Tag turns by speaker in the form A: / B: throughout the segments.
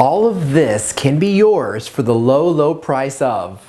A: All of this can be yours for the low, low price of...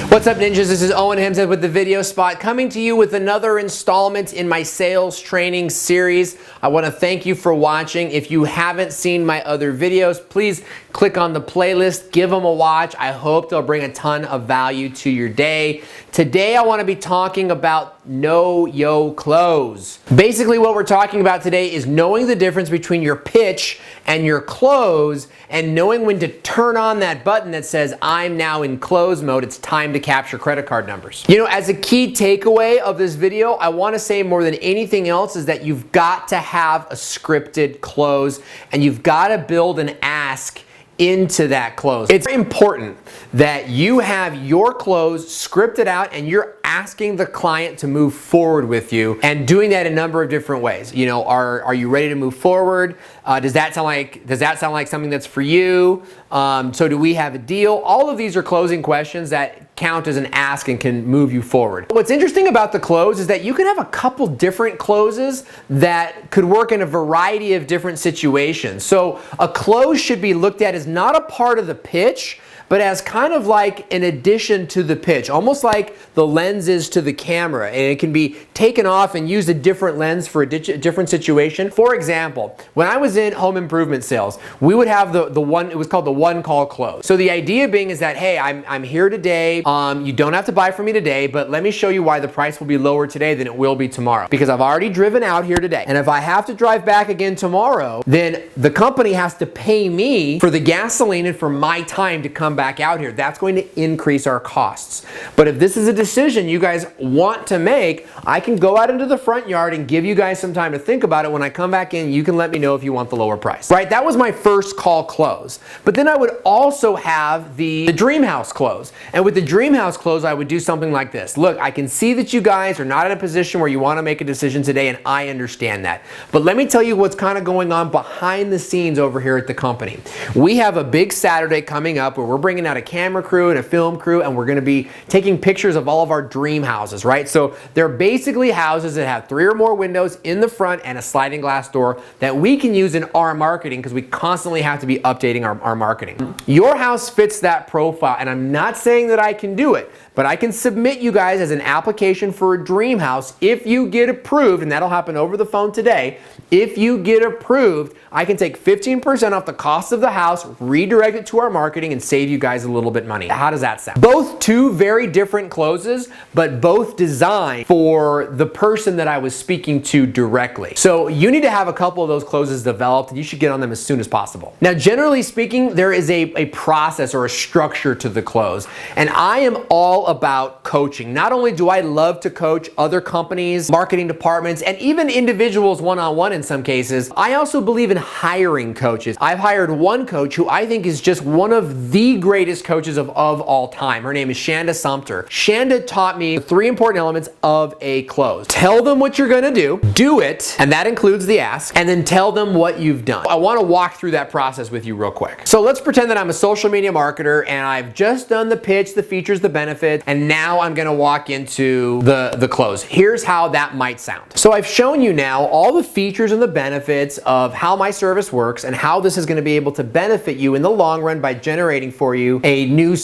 A: What's up, ninjas? This is Owen Hempstead with the Video Spot, coming to you with another installment in my sales training series. I want to thank you for watching. If you haven't seen my other videos, please click on the playlist, give them a watch. I hope they'll bring a ton of value to your day. Today, I want to be talking about Know Your Close. Basically, what we're talking about today is knowing the difference between your pitch and your close, and knowing when to turn on that button that says, I'm now in close mode, it's time to capture credit card numbers. You know, as a key takeaway of this video, I want to say more than anything else is that you've got to have a scripted close, and you've got to build an ask into that close. It's important that you have your close scripted out and you're asking the client to move forward with you, and doing that in a number of different ways. You know, are you ready to move forward? Does that sound like something that's for you? So do we have a deal? All of these are closing questions that count as an ask and can move you forward. What's interesting about the close is that you can have a couple different closes that could work in a variety of different situations. So a close should be looked at as not a part of the pitch, but as kind of like an addition to the pitch, almost like the lens is to the camera, and it can be taken off and use a different lens for a different situation. For example, when I was in home improvement sales, we would have the one, it was called the one call close. So the idea being is that, hey, I'm here today, you don't have to buy from me today, but let me show you why the price will be lower today than it will be tomorrow. Because I've already driven out here today, and if I have to drive back again tomorrow, then the company has to pay me for the gasoline and for my time to come back out here. That's going to increase our costs. But if this is a decision you guys want to make, I can go out into the front yard and give you guys some time to think about it. When I come back in, you can let me know if you want the lower price. Right? That was my first call close. But then I would also have the dream house close. And with the dream house close, I would do something like this. Look, I can see that you guys are not in a position where you want to make a decision today, and I understand that. But let me tell you what's kind of going on behind the scenes over here at the company. We have a big Saturday coming up where we're bringing out a camera crew and a film crew, and we're going to be taking pictures of all of our dream houses, right? So they're basically houses that have 3 or more windows in the front and a sliding glass door that we can use in our marketing, because we constantly have to be updating our marketing. Your house fits that profile, and I'm not saying that I can do it, but I can submit you guys as an application for a dream house if you get approved, and that'll happen over the phone today. If you get approved, I can take 15% off the cost of the house, redirect it to our marketing, and save you guys a little bit money. How does that sound? Both two very different closes, but both designed for the person that I was speaking to directly. So you need to have a couple of those closes developed, and you should get on them as soon as possible. Now, generally speaking, there is a process or a structure to the close, and I am all about coaching. Not only do I love to coach other companies, marketing departments, and even individuals one-on-one in some cases, I also believe in hiring coaches. I've hired one coach who I think is just one of the greatest coaches of all time. Her name is Shanda Sumter. Shanda taught me 3 important elements of a close. Tell them what you're gonna do it, and that includes the ask, and then tell them what you've done. I wanna walk through that process with you real quick. So let's pretend that I'm a social media marketer, and I've just done the pitch, the features, the benefits, and now I'm gonna walk into the close. Here's how that might sound. So I've shown you now all the features and the benefits of how my service works and how this is gonna be able to benefit you in the long run by generating for you a new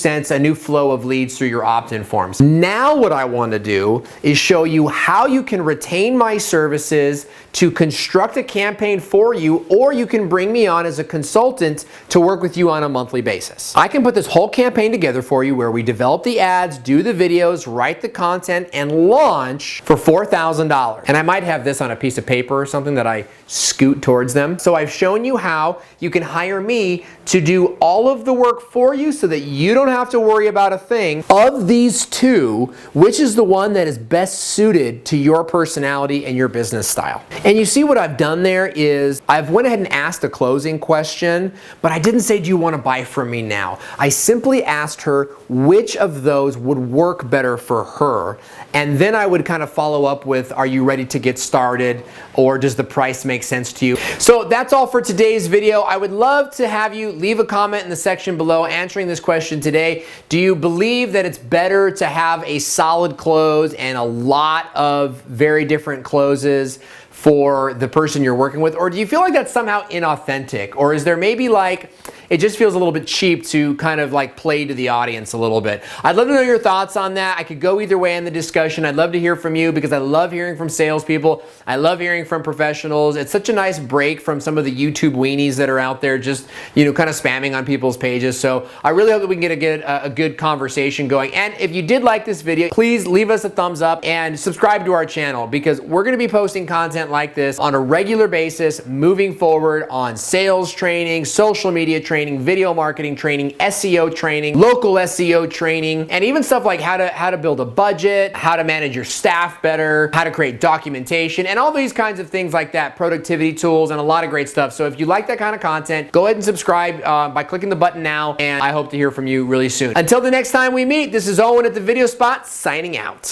A: flow of leads through your opt-in forms. Now what I want to do is show you how you can retain my services to construct a campaign for you, or you can bring me on as a consultant to work with you on a monthly basis. I can put this whole campaign together for you where we develop the ads, do the videos, write the content, and launch for $4,000. And I might have this on a piece of paper or something that I scoot towards them. So I've shown you how you can hire me to do all of the work for you so that you don't have to worry about a thing. Of these two, which is the one that is best suited to your personality and your business style? And you see what I've done there is I've went ahead and asked a closing question, but I didn't say, do you want to buy from me now? I simply asked her which of those would work better for her. And then I would kind of follow up with, are you ready to get started? Or does the price make sense to you? So that's all for today's video. I would love to have you leave a comment in the section below answering this question today. Do you believe that it's better to have a solid close and a lot of very different closes for the person you're working with? Or do you feel like that's somehow inauthentic? Or is there maybe like, it just feels a little bit cheap to kind of like play to the audience a little bit? I'd love to know your thoughts on that. I could go either way in the discussion. I'd love to hear from you because I love hearing from salespeople. I love hearing from professionals. It's such a nice break from some of the YouTube weenies that are out there just, you know, kind of spamming on people's pages. So I really hope that we can get a good conversation going. And if you did like this video, please leave us a thumbs up and subscribe to our channel because we're going to be posting content like this on a regular basis moving forward on sales training, social media training, video marketing training, SEO training, local SEO training, and even stuff like how to build a budget, how to manage your staff better, how to create documentation, and all these kinds of things like that, productivity tools, and a lot of great stuff. So if you like that kind of content, go ahead and subscribe by clicking the button now, and I hope to hear from you really soon. Until the next time we meet, this is Owen at the Video Spot signing out.